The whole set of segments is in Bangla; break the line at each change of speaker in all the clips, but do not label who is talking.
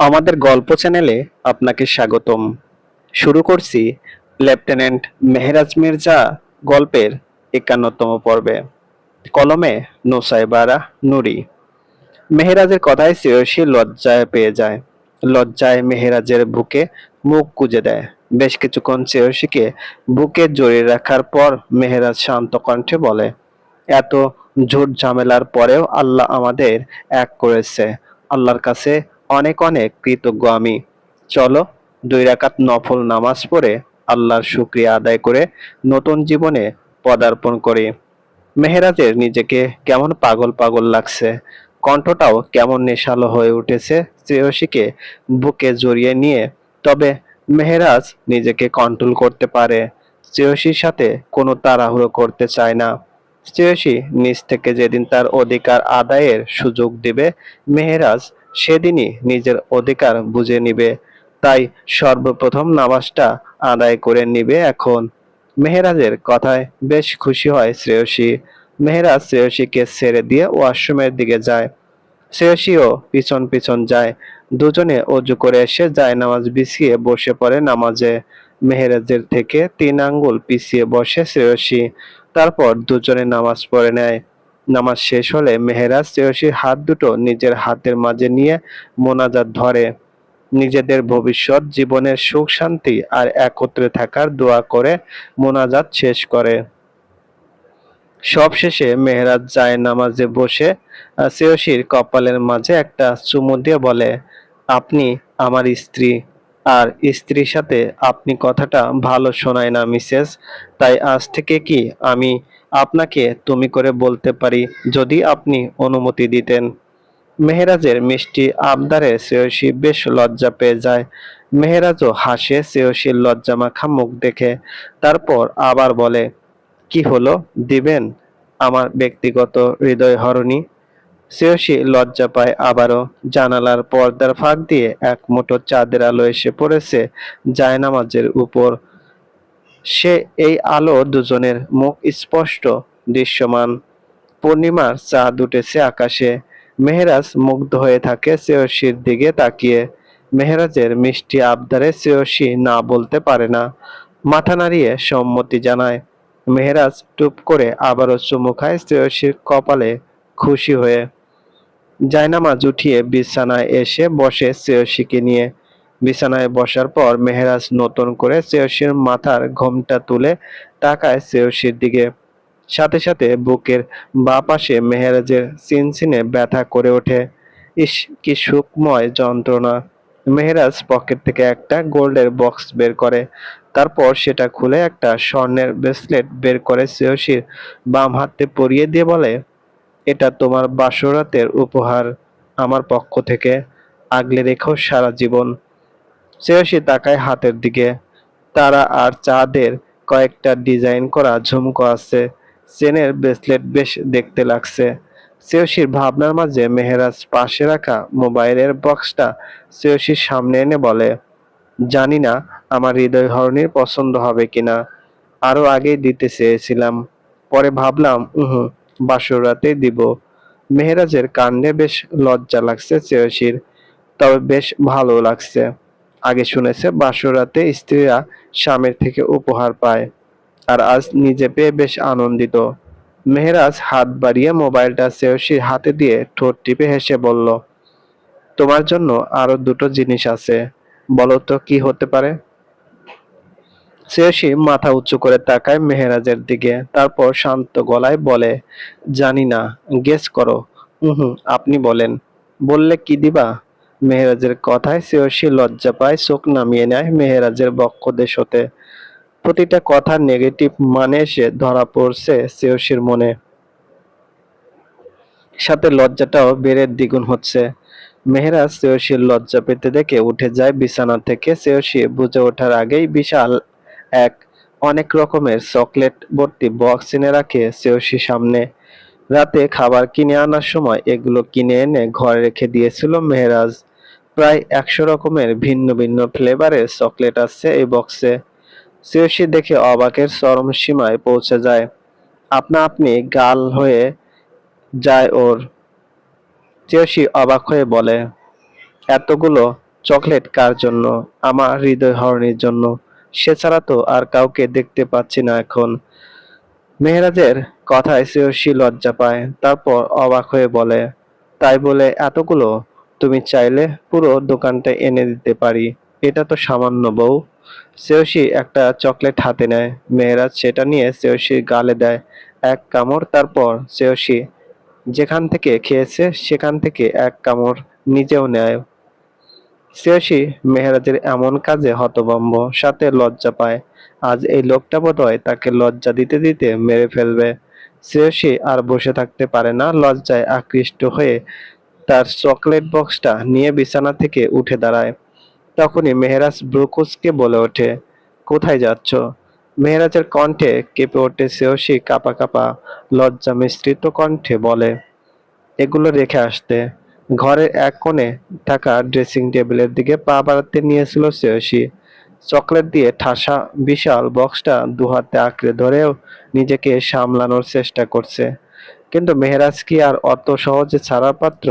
আমাদের গল্প চ্যানেলে আপনাকে স্বাগতম। শুরু করছি লেফটেন্যান্ট মেহরাজ মির্জা গল্পের ৫১তম পর্বে। কলমে নুসাইবারা নুরি। মেহেরাজের কথায় শ্রেয়সী লজ্জায় পেয়ে যায়। লজ্জায় মেহেরাজের বুকে মুখ গুজে দেয়। বেশ কিছুক্ষণ শ্রেয়সীকে বুকে জড়িয়ে রাখার পর মেহেরাজ শান্ত কণ্ঠে বলে, এত ঝুট ঝামেলার পরেও আল্লাহ আমাদের এক করেছে। আল্লাহর কাছে অনেক অনেক কৃতজ্ঞ আমি। চলো ২ রাকাত নফল নামাজ পড়ে আল্লাহর শুকরিয়া আদায় করে নতুন জীবনে পদার্পণ করি। মেহেরাজের নিজেকে কেমন পাগল পাগল লাগছে, কণ্ঠটাও কেমন নেশালো হয়ে উঠেছে শ্রেয়সীকে বুকে জড়িয়ে নিয়ে। তবে মেহেরাজ নিজেকে কন্ট্রোল করতে পারে। শ্রেয়সীর সাথে কোনো তাড়াহুড়ো করতে চায় না। শ্রেয়সী নিজ থেকে যেদিন তার অধিকার আদায়ের সুযোগ দিবে মেহেরাজ সেদিনই নিজের অধিকার বুঝে নিবে। তাই সর্বপ্রথম নামাজটা আদায় করে নিবে এখন। মেহেরাজের কথায় বেশ খুশি হয় শ্রেয়সী। মেহেরাজ শ্রেয়সীকে ছেড়ে দিয়ে ওয়াশরুমের দিকে যায়। শ্রেয়সীও পিছন পিছন যায়। দুজনে অজু করে এসে জায়নামাজ বিছিয়ে বসে পড়ে নামাজে। মেহেরাজের থেকে ৩ আঙ্গুল পিছিয়ে বসে শ্রেয়সী। তারপর দুজনে নামাজ পড়ে নেয়। নামাজ শেষ হলে মেহেরাজ শ্রেয়সীর হাত দুটো নিজের হাতের মাঝে নিয়ে মোনাজাত ধরে। নিজেদের ভবিষ্যৎ জীবনের সুখ শান্তি আর একত্রে থাকার দোয়া করে মোনাজাত শেষ করে। সবশেষে মেহেরাজ জায়নামাজে বসে শ্রেয়সীর কপালের মাঝে একটা চুমু দিয়ে বলে, আপনি আমার স্ত্রী, আর স্ত্রীর সাথে আপনি কথাটা ভালো শোনায় না মিসেস। তাই আজ থেকে কি আমি আপনাকে তুমি করে বলতে পারি যদি আপনি অনুমতি দিতেন। মেহেরাজের মিষ্টি আবদারে শ্রেয়সী বেশ লজ্জা পেয়ে যায়। মেহেরাজও হাসে শ্রেয়সীর লজ্জামাখা মুখ দেখে। তারপর আবার বলে, কি হলো, দিবেন আমার ব্যক্তিগত হৃদয়হরণী। শ্রেয়সী লজ্জা পায় আবারও। জানালার পর্দার ফাঁক দিয়ে এক মুঠো চাঁদের আলো এসে পড়েছে জায়নামাজের উপর। সে এই আলো দুজনের মুখ স্পষ্ট দৃশ্যমান। পূর্ণিমার চাঁদ উঠেছে আকাশে। মেহেরাজ মুগ্ধ হয়ে থাকে শ্রেয়সীর দিকে তাকিয়ে। মেহেরাজের মিষ্টি আবদারে শ্রেয়সী না বলতে পারে না। মাথা নাড়িয়ে সম্মতি জানায়। মেহেরাজ টুপ করে আবারও চুমু খায় শ্রেয়সীর কপালে খুশি হয়ে। জায়নামাজ উঠিয়ে বিছানায় এসে বসে শ্রেয়সীকে নিয়ে। বিছানায় বসার পর মেহেরাজ নতুন করে শ্রেয়সীর মাথার ঘোমটা তুলে তাকায় শ্রেয়সীর দিকে। সাথে সাথে বুকের বাঁ পাশে মেহেরাজের চিনচিনে ব্যথা করে ওঠে। ইস, কি সুখময় যন্ত্রণা। মেহেরাজ পকেট থেকে একটা গোল্ডের বক্স বের করে। তারপর সেটা খুলে একটা স্বর্ণের ব্রেসলেট বের করে শ্রেয়সীর বাম হাতে পরিয়ে দিয়ে বলে, এটা তোমার বাসরাতের উপহার আমার পক্ষ থেকে। আগলে রেখো সারা জীবন। শ্রেয়সী তাকায় হাতের দিকে। তারা আর চাঁদের কয়েকটা ডিজাইন করা ঝুমকো আছে। চেনের ব্রেসলেট বেশ দেখতে লাগছে। শ্রেয়সীর ভাবনার মাঝে মেহেরাজ পাশে রাখা মোবাইলের বক্সটা শ্রেয়সীর সামনে এনে বলে, জানি না আমার হৃদয়হরণীর পছন্দ হবে কিনা। আরো আগেই দিতে চেয়েছিলাম, পরে ভাবলাম বাসর রাতেই দিব। মেহেরাজের কাণ্ডে বেশ লজ্জা লাগছে শ্রেয়সীর, তবে বেশ ভালো লাগছে। আগে শুনেছে বাসর রাতে স্ত্রীরা স্বামীর থেকে উপহার পায়, আর আজ নিজে পেয়ে বেশ আনন্দিত। মেহেরাজ হাত বাড়িয়ে মোবাইলটা শ্রেয়সীর হাতে দিয়ে ঠোঁট টিপে হেসে বলল, তোমার জন্য আরো দুটো জিনিস আছে, বলো তো কি হতে পারে। শ্রেয়সী মাথা উঁচু করে তাকায় মেহেরাজের দিকে, তারপর শান্ত গলায় বলে, জানি না, গেস করো। আপনি বলেন। বললে কি দিবা। মেহেরাজের কথায় শ্রেয়সী লজ্জা পায়, চোখ নামিয়ে নেয় মেহেরাজের বক্ষদেশ হতে। প্রতিটা কথার নেগেটিভ মানে এসে ধরা পড়ছে শ্রেয়সীর মনে। সাথে লজ্জাটাও বেড়ে দ্বিগুণ হচ্ছে। মেহেরাজ শ্রেয়সীর লজ্জা পেতে দেখে উঠে যায় বিছানা থেকে। শ্রেয়সী বুঝে ওঠার আগেই বিশাল এক অনেক রকমের চকলেট ভর্তি বক্স এনে রাখে শ্রেয়সীর সামনে। রাতে খাবার কিনে আনার সময় এগুলো কিনে এনে ঘরে রেখে দিয়েছিল মেহেরাজ। প্রায় ১০০ রকমের ভিন্ন ভিন্ন ফ্লেভারের চকলেট আছে এই বক্সে। শ্রেয়সী দেখে অবাকের চরম সীমায় পৌঁছে যায়। আপনা আপনি গাল হয়ে যায় ওর। শ্রেয়সী অবাক হয়ে বলে, এতগুলো চকলেট কার জন্য? আমার হৃদয় হরণীর জন্য। সে ছাড়া তো আর কাউকে দেখতে পাচ্ছি না এখন। মেহেরাজের কথায় শ্রেয়সী লজ্জা পায়, তারপর অবাক হয়ে বলে, তাই বলে এতগুলো? তুমি চাইলে পুরো দোকানটা এনে দিতে পারি। এটা তো সামান্য বউ। শ্রেয়সী একটা চকলেট হাতে নেয়। মেহেরাজ সেটা নিয়ে শ্রেয়সীর গালে দেয় এক কামড়, তারপর শ্রেয়সী যেখান থেকে খেয়েছে সেখান থেকে এক কামড় নিজেও নেয়। শ্রেয়সী মেহেরাজের এমন কাজে হতভম্ব, সাথে লজ্জা পায়। আজ এই লোকটা বোধহয় তাকে লজ্জা দিতে দিতে মেরে ফেলবে। শ্রেয়সী আর বসে থাকতে পারে না, লজ্জায় আকৃষ্ট হয়ে তার চকলেট বক্সটা নিয়ে বিছানা থেকে উঠে দাঁড়ায়। তখনই মেহেরাজ ভ্রু কুঁচকে বলে ওঠে, কোথায় যাচ্ছ? মেহেরাজের কণ্ঠে কেঁপে ওঠে। শ্রেয়সী কাঁপা কাঁপা লজ্জা মিশ্রিত কণ্ঠে বলে, এগুলো রেখে আসতে। ঘরের এক কোণে থাকা ড্রেসিং টেবিলের দিকে পা বাড়াতে নিয়েছিল শ্রেয়সী। চকলেট দিয়ে ঠাসা বিশাল বক্সটা দুহাতে আঁকড়ে ধরেও নিজেকে সামলানোর চেষ্টা করছে। কিন্তু মেহেরাজ কি আর অত সহজে ছাড়ার পাত্র?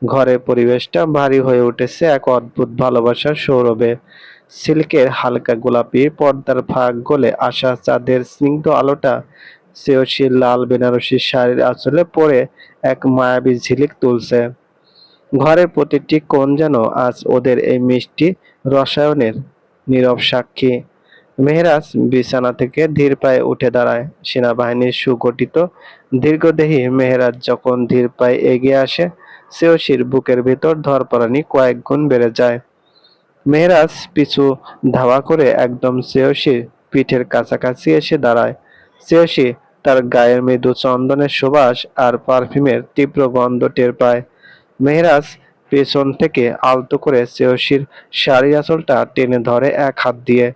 ঘরের পরিবেশটা ভারী হয়ে উঠেছে এক অদ্ভুত ভালোবাসার সৌরভে। সিল্কের হালকা গোলাপি পর্দার ফাঁক গলে আসা চাঁদের স্নিগ্ধ আলোটা শ্রেয়সীর লাল বেনারসি শাড়ির আঁচলে পড়ে এক মায়াবী ঝিলিক তুলছে। ঘরের প্রতিটি কোণ যেন আজ ওদের এই মিষ্টি রসায়নের নীরব সাক্ষী। মেহেরাজ বিছানা থেকে ধীর পায়ে উঠে দাঁড়ায়। সেনাবাহিনীর সুগঠিত দীর্ঘদেহী মেহেরাজ যখন ধীর পায়ে এগিয়ে আসে, শ্রেয়সীর বুকের ভেতর ধড়ফড়ানি কয়েক গুণ বেড়ে যায়। মেহেরাজ পিছু ধাওয়া করে একদম শ্রেয়সীর পিঠের কাছাকাছি এসে দাঁড়ায়। শ্রেয়সী তার গায়ের মৃদু চন্দনের সুবাস আর পারফিউমের তীব্র গন্ধ টের পায়। মেহেরাজ পেছন থেকে আলতো করে শ্রেয়সীর শাড়ির আঁচলটা টেনে ধরে এক হাত দিয়ে।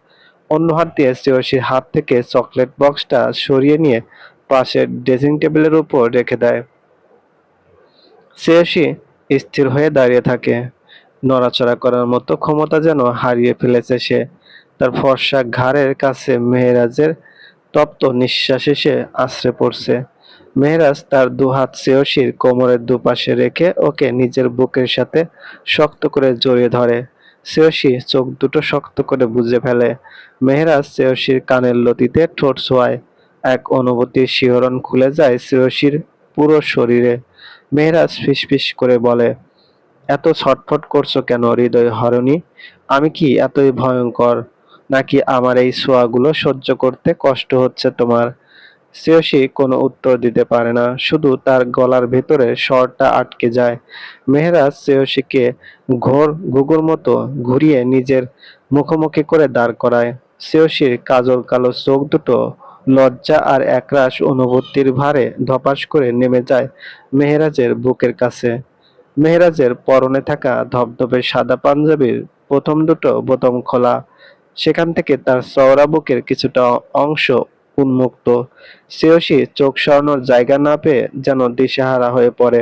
অন্য হাত দিয়ে শ্রেয়সীর হাত থেকে চকলেট বক্সটা সরিয়ে নিয়ে পাশের ড্রেসিং টেবিলের উপর রেখে দেয়। শ্রেয়সী স্থির হয়ে দাঁড়িয়ে থাকে। নড়াচড়া করার মতো ক্ষমতা যেন হারিয়ে ফেলেছে সে। তার ফর্সা ঘাড়ের কাছে মেহেরাজের তপ্ত নিঃশ্বাস এসে আছড়ে পড়ছে। মেহেরাজ তার দুহাত শ্রেয়সীর কোমরের দুপাশে রেখে ওকে নিজের বুকের সাথে শক্ত করে জড়িয়ে ধরে। শ্রেয়সী চোখ দুটো শক্ত করে বুজে ফেলে। মেহেরাজ শ্রেয়সীর কানের লতিতে ঠোঁট ছোঁয়ায়। এক অনুভূতির শিহরণ খুলে যায় শ্রেয়সীর পুরো শরীরে। মেহেরাজ ফিসফিস করে বলে, এত ছটফট করছো কেন হৃদয় হরণী? আমি কি এতই ভয়ঙ্কর, নাকি আমার এই ছোঁয়াগুলো সহ্য করতে কষ্ট হচ্ছে তোমার? শ্রেয়সী কোনো উত্তর দিতে পারে না, শুধু তার গলার ভেতরে স্বরটা আটকে যায়। মেহেরাজ শ্রেয়সীকে ঘোর ঘুঘুর মতো ঘুরিয়ে নিজের মুখোমুখি করে দাঁড় করায়। শ্রেয়সীর কাজল কালো চোখ দুটো লজ্জা আর একরাশ অনুভূতির ভারে ধপাস করে নেমে যায় মেহেরাজের বুকের কাছে। মেহেরাজের পরনে থাকা ধবধবে সাদা পাঞ্জাবির প্রথম দুটো বোতাম খোলা, সেখান থেকে তার চওড়া বুকের কিছুটা অংশ উন্মুক্ত। শ্রেয়সী চোখ সরানোর জায়গা না পেয়ে যেন দিশেহারা হয়ে পড়ে।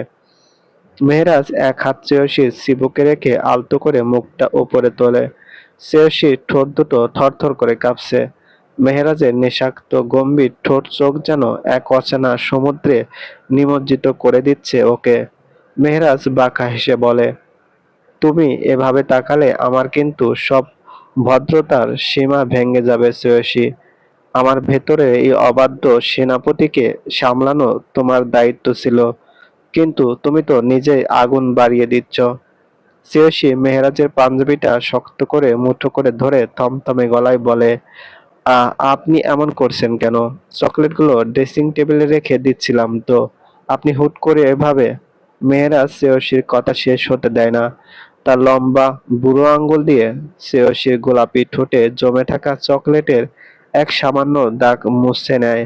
মেহেরাজ এক হাত শ্রেয়সীর চিবুকে রেখে আলতো করে মুখটা উপরে তোলে। শ্রেয়সীর ঠোঁট দুটো থরথর করে কাঁপছে। মেহেরাজের নেশাক্ত গম্ভীর ঠোঁট চোখ যেন এক অচেনা সমুদ্রে নিমজ্জিত করে দিচ্ছে ওকে। মেহেরাজ বাঁকা হেসে বলে, তুমি এভাবে তাকালে আমার কিন্তু সব ভদ্রতার সীমা ভেঙে যাবে শ্রেয়সী। আমার ভেতরে এই অবাধ্য সেনাপতিকে সামলানো তোমার দায়িত্ব ছিল, কিন্তু তুমি তো নিজেই আগুন বাড়িয়ে দিচ্ছ। শ্রেয়সী মেহেরাজের পাঞ্জাবিটা শক্ত করে মুঠো করে ধরে থমথমে গলায় বলে, আপনি এমন করছেন কেন? চকলেটগুলো ড্রেসিং টেবিলে রেখে দিচ্ছিলাম তো, আপনি হুট করে এভাবে? মেহেরাজ শ্রেয়সীর কথা শেষ হতে দেয় না। তার লম্বা বুড়ো আঙ্গুল দিয়ে শ্রেয়সীর গোলাপি ঠোঁটে জমে থাকা চকলেটের এক সামান্য দাগ মুছে নেয়।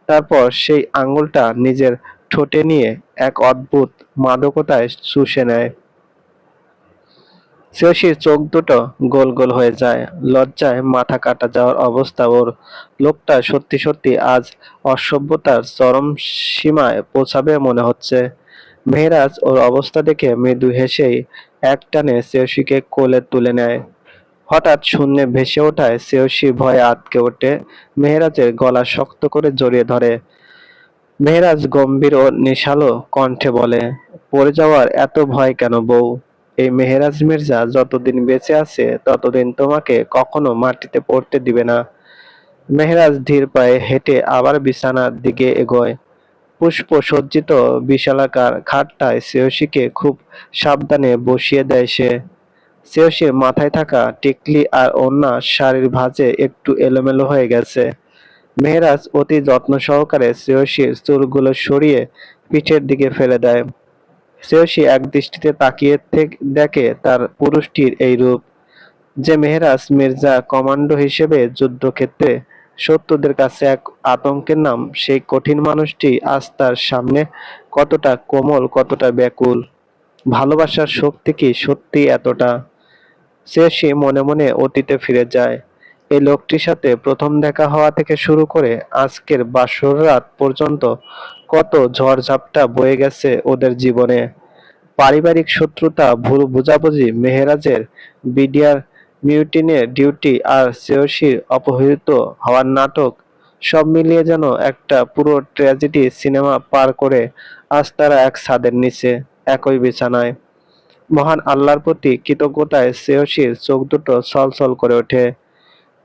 তারপর সেই আঙ্গুলটা নিজের ঠোঁটে নিয়ে এক অদ্ভুত মাদকতায় চুষে নেয়। শ্রেয়সীর চোখ দুটো গোল গোল হয়ে যায়। লজ্জায় মাথা কাটা যাওয়ার অবস্থা ওর। লোকটা সত্যি সত্যি আজ অসভ্যতার চরম সীমায় পৌঁছাবে মনে হচ্ছে। মেহেরাজ ওর অবস্থা দেখে মৃদু হেসেই একটানে শ্রেয়সীকে কোলে তুলে নেয়। হঠাৎ শূন্যে ভেসে ওঠায় শ্রেয়সী ভয়ে আঁতকে ওঠে, মেহেরাজের গলা শক্ত করে জড়িয়ে ধরে। মেহেরাজ গম্ভীর ও নেশালো কণ্ঠে বলে, পড়ে যাওয়ার এত ভয় কেন বউ? এই মেহেরাজ মির্জা যতদিন বেঁচে আছে ততদিন তোমাকে কখনো মাটিতে পড়তে দিবে না। মেহেরাজ ধীর পায়ে হেঁটে আবার বিছানার দিকে এগোয়। পুষ্পসজ্জিত বিশালাকার খাটটায় শ্রেয়সীকে খুব সাবধানে বসিয়ে দেয় সে। শ্রেয়সীর মাথায় থাকা টিকলি আর ওড়না শাড়ির ভাঁজে একটু এলোমেলো হয়ে গেছে। মেহেরাজ অতি যত্ন সহকারে শ্রেয়সীর চুলগুলো সরিয়ে পিঠের দিকে ফেলে দেয়। শ্রেয়সী একদৃষ্টিতে তাকিয়ে দেখে তার পুরুষটির এই রূপ। যে মেহেরাজ মির্জা কমান্ডো হিসেবে যুদ্ধক্ষেত্রে শত্রুদের কাছে এক আতঙ্কের নাম, সেই কঠিন মানুষটি আজ তার সামনে কতটা কোমল, কতটা ব্যাকুল। ভালোবাসার শক্তি কি সত্যি এতটা? সে মনে মনে অতীতে ফিরে যায়। এই লোকটির সাথে প্রথম দেখা হওয়া থেকে শুরু করে আজকের বাসর রাত পর্যন্ত কত ঝড়-ঝাপটা বয়ে গেছে ওদের জীবনে। পারিবারিক শত্রুতা, ভুল বোঝাবুঝি, মেহেরাজের বিডিআর মিউটিনের ডিউটি আর শ্রেয়সীর অপহৃত হওয়ার নাটক, সব মিলিয়ে যেন একটা পুরো ট্র্যাজেডি সিনেমা পার করে আজ তারা এক ছাদের নিচে, একই বিছানায়। মহান আল্লাহর প্রতি কৃতজ্ঞতায় শ্রেয়সীর চোখ দুটো ছলছল করে ওঠে।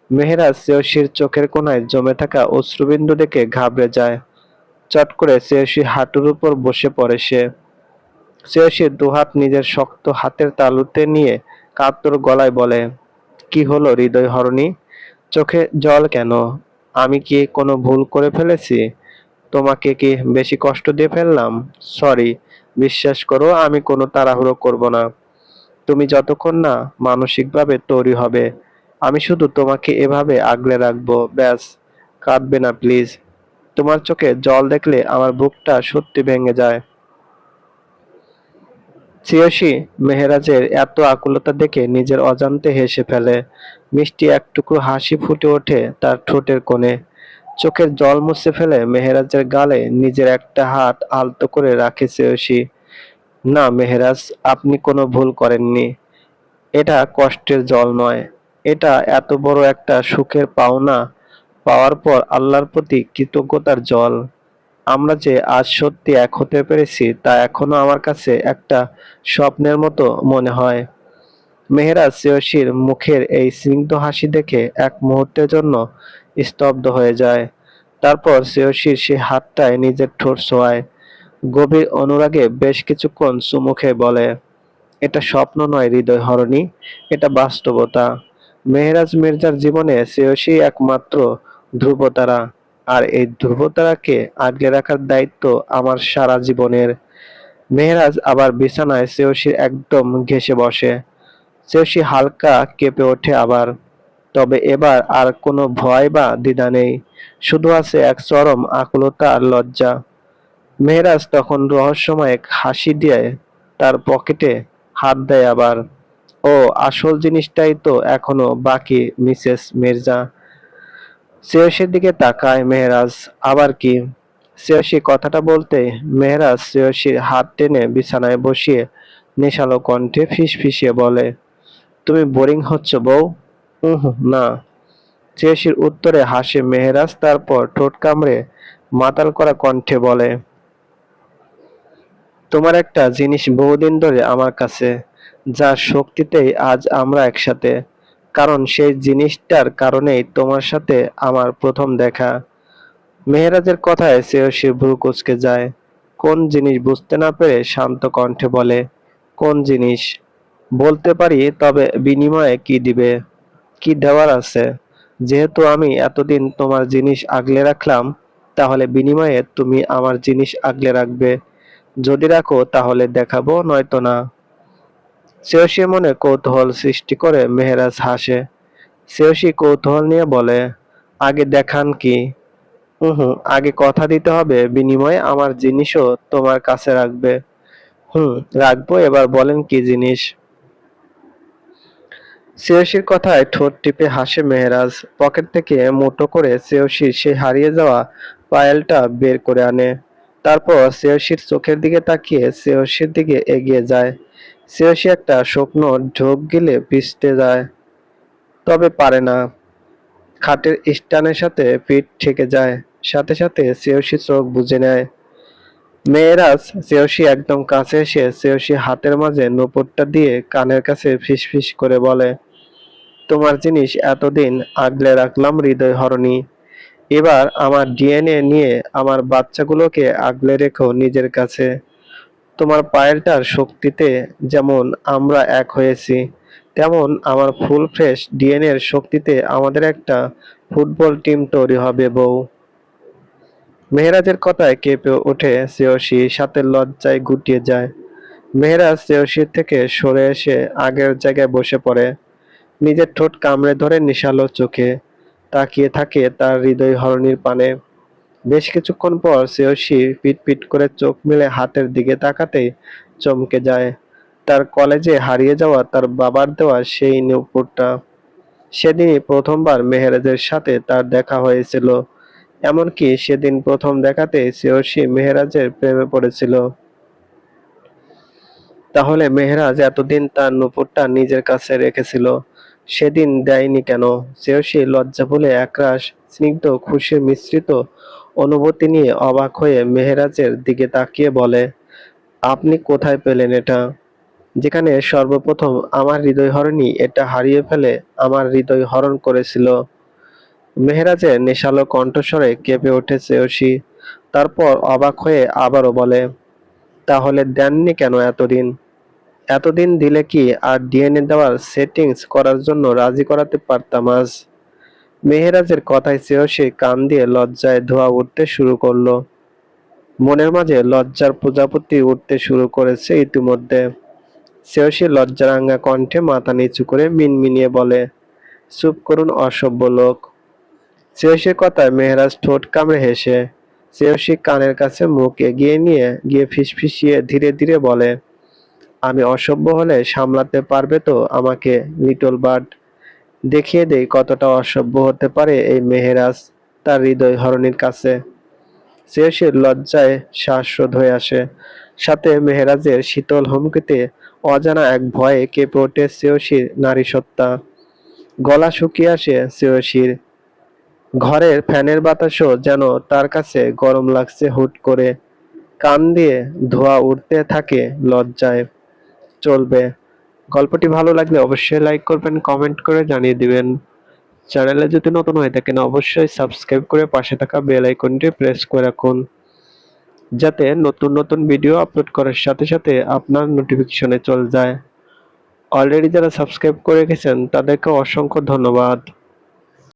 মেহেরাজ শ্রেয়সীর চোখের কোণায় জমে থাকা অশ্রুবিন্দু দেখে ঘাবড়ে যায়। চট করে শ্রেয়সীর হাঁটুর উপর বসে পড়ে সে। শ্রেয়সী দুহাত নিজের শক্ত হাতের তালুতে নিয়ে কাতর গলায় বলে, কি হলো হৃদয় হরণী? চোখে জল কেন? আমি কি কোনো ভুল করে ফেলেছি? তোমাকে কি বেশি কষ্ট দিয়ে ফেললাম? সরি। বিশ্বাস করো, আমি কোনো তাড়াহুড়ো করব না। তুমি যতক্ষণ না মানসিকভাবে তৈরি হবে, আমি শুধু তোমাকে এভাবে আগলে রাখবো, ব্যাস। কাঁদবে না প্লিজ। তোমার চোখে জল দেখলে আমার বুকটা সত্যি ভেঙে যায়। শ্রেয়সী মেহেরাজের এত আকুলতা দেখে নিজের অজান্তে হেসে ফেলে। মিষ্টি এক টুকরো হাসি ফুটে ওঠে তার ঠোঁটের কোণে। চোখের জল মুছে ফেলে মেহেরাজের গালে নিজের একটা হাত আলতো করে রাখে শ্রেয়সী। না মেহেরাজ, আপনি কোনো ভুল করেননি। এটা কষ্টের জল নয়। এটা এত বড় একটা সুখের পাওনা পাওয়ার পর আল্লাহর প্রতি কৃতজ্ঞতার জল। আমরা যে আজ সত্যি এক হতে পেরেছি তা এখনো আমার কাছে একটা স্বপ্নের মতো মনে হয়। মেহেরাজ শ্রেয়সীর মুখের এই স্নিগ্ধ হাসি দেখে এক মুহূর্তের জন্য স্তব্ধ হয়ে যায়। তারপর শ্রেয়সীর সে হাতটায় নিজের ঠোঁট ছোঁয়ায়। গভীর অনুরাগে বেশ কিছুক্ষণ চুমু খেয়ে বলে, এটা স্বপ্ন নয় হৃদয় হরণী, এটা বাস্তবতা। মেহেরাজ মির্জার জীবনে শ্রেয়সী একমাত্র ধ্রুবতারা, আর এই ধ্রুবতারাকে আগলে রাখার দায়িত্ব আমার সারা জীবনের। মেহেরাজ আবার বিছানায় শ্রেয়সীর একদম ঘেঁষে বসে। শ্রেয়সী হালকা কেঁপে ওঠে আবার। তবে এবার আর কোনো ভয় বা দ্বিধা নেই, শুধু আছে এক চরম আকুলতা আর লজ্জা। মেহেরাজ তখন রহস্যময় এক হাসি দিয়ে তার পকেটে হাত দেয় আবার। ও, আসল জিনিসটাই তো এখনো বাকি মিসেস মির্জা। শ্রেয়সীর দিকে তাকায় মেহেরাজ। আবার কি? শ্রেয়সী কথাটা বলতেই মেহেরাজ শ্রেয়সীর হাত টেনে বিছানায় বসিয়ে নেশালো কণ্ঠে ফিসফিসিয়ে বলে, তুমি বোরিং হচ্ছ বউ। না। শ্রেয়সীর উত্তরে হাসে মেহেরাজ, তারপর ঠোঁট কামড়ে মাতাল করা কণ্ঠে বলে, তোমার একটা জিনিস বহুদিন ধরে আমার কাছে, যার শক্তিতেই আজ আমরা একসাথে। কারণ সেই জিনিসটার কারণেই তোমার সাথে আমার প্রথম দেখা। মেহেরাজের কথায় শ্রেয়সীর ভ্রু কুঁচকে যায়। কোন জিনিস বুঝতে না পেরে শান্ত কণ্ঠে বলে, কোন জিনিস? বলতে পারি, তবে বিনিময়ে কি দিবে? কি দেওয়ার আছে? যেহেতু আমি এতদিন তোমার জিনিস আগলে রাখলাম, তাহলে বিনিময়ে তুমি আমার জিনিস আগলে রাখবে। যদি রাখো তাহলে দেখাবো, নয়তো না। শ্রেয়সীর মনে কৌতূহল সৃষ্টি করে মেহেরাজ হাসে। শ্রেয়সী কৌতূহল নিয়ে বলে, আগে দেখান কি? আগে কথা দিতে হবে বিনিময়ে আমার জিনিসও তোমার কাছে রাখবে। রাখবো। এবার বলেন কি জিনিস? শ্রেয়সীর কথায় ঠোঁট টিপে হাসে মেহেরাজ। পকেট থেকে মুঠো করে শ্রেয়সীর সেই হারিয়ে যাওয়া পায়েলটা বের করে আনে। তারপর শ্রেয়সীর চোখের দিকে তাকিয়ে শ্রেয়সীর দিকে এগিয়ে যায়। শ্রেয়সী একটা শুকনো ঢোক গিলে ভিজতে যায়, তবে পারে না। খাটের স্ট্যান্ডের সাথে পিঠ ঠেকে যায়। সাথে সাথে শ্রেয়সী চোখ বুজে নেয়। মেহেরাজ শ্রেয়সী একদম কাছে এসে শ্রেয়সী হাতের মাঝে নূপুরটা দিয়ে কানের কাছে ফিসফিস করে বলে, তোমার জিনিস এতদিন আগলে রাখলাম হৃদয় হরণী। এবার আমার ডিএনএ নিয়ে আমার বাচ্চাগুলোকে আগলে রেখো নিজের কাছে। তোমার পায়েলটার শক্তিতে যেমন আমরা এক হয়েছি, তেমন আমার ফুল ফ্রেশ ডিএনএ এর শক্তিতে আমাদের একটা ফুটবল টিম তৈরি হবে বউ। মেহেরাজের কথায় কেঁপে ওঠে শ্রেয়সী, সাথে লজ্জায় গুটিয়ে যায়। মেহেরাজ শ্রেয়সীর থেকে সরে এসে আগের জায়গায় বসে পড়ে। নিজের ঠোঁট কামড়ে ধরে নেশালো চোখে তাকিয়ে থাকে তার হৃদয় হরণীর পানে। বেশ কিছুক্ষণ পর শ্রেয়সী পিটপিট করে চোখ মেলে হাতের দিকে তাকাতেই চমকে যায়। তার কলেজে হারিয়ে যাওয়া তার বাবার দেওয়া সেই নূপুরটা। সেদিনই প্রথমবার মেহেরাজের সাথে তার দেখা হয়েছিল। এমনকি সেদিন প্রথম দেখাতেই শ্রেয়সী মেহেরাজের প্রেমে পড়েছিল। তাহলে মেহেরাজ এতদিন তার নূপুরটা নিজের কাছে রেখেছিল, সেদিন দেয়নি কেন? শ্রেয়সী লজ্জা ভুলে একরাশ স্নিগ্ধ খুশির মিশ্রিত অনুভূতি নিয়ে অবাক হয়ে মেহেরাজের দিকে তাকিয়ে বলে, আপনি কোথায় পেলেন এটা? যেখানে সর্বপ্রথম আমার হৃদয়হরণী এটা হারিয়ে ফেলে আমার হৃদয় হরণ করেছিল। মেহেরাজের নেশালো কণ্ঠস্বরে কেঁপে ওঠে শ্রেয়সী। তারপর অবাক হয়ে আবারও বলে, তাহলে দেননি কেন এতদিন? এতদিন দিলে কি আর ডিএনএ দেওয়ার সেটিংস করার জন্য রাজি করাতে পারতাম আজ? মেহেরাজের কথায় শ্রেয়সী কান দিয়ে লজ্জায় ধোঁয়া উঠতে শুরু করলো। মনের মাঝে লজ্জার প্রজাপতি উঠতে শুরু করেছে ইতিমধ্যে। শ্রেয়সী লজ্জারাঙা কণ্ঠে মাথা নিচু করে মিনমিনিয়ে বলে, চুপ করুন অসভ্য লোক। শ্রেয়সীর কথায় মেহেরাজ ঠোঁট কামড়ে হেসে শ্রেয়সী কানের কাছে মুখ এগিয়ে নিয়ে গিয়ে ফিসফিসিয়ে ধীরে ধীরে বলে, আমি অসভ্য হলে সামলাতে পারবে তো আমাকে লিটল বার্ড? দেখিয়ে দেই কতটা অসভ্য হতে পারে এই মেহেরাজ তার হৃদয় হরণীর কাছে। শ্রেয়সীর লজ্জায় শ্বাসরোধ হয়ে আসে, সাথে মেহেরাজের শীতল হুমকিতে অজানা এক ভয়ে কেঁপে ওঠে শ্রেয়সীর নারীসত্তা। গলা শুকিয়ে আসে শ্রেয়সীর। ঘরের ফ্যানের বাতাসও যেন তার কাছে গরম লাগছে হুট করে। কান দিয়ে ধোঁয়া উঠতে থাকে লজ্জায়। চলবে। গল্পটি ভালো লাগলে অবশ্যই লাইক করবেন, কমেন্ট করে জানিয়ে দিবেন। চ্যানেলে যদি নতুন হয়ে থাকেন অবশ্যই সাবস্ক্রাইব করে পাশে থাকা বেল আইকনটি প্রেস করে রাখুন, যাতে নতুন নতুন ভিডিও আপলোড করার সাথে সাথে আপনার নোটিফিকেশনে চলে যায়। অলরেডি যারা সাবস্ক্রাইব করে গেছেন তাদেরকে অসংখ্য ধন্যবাদ।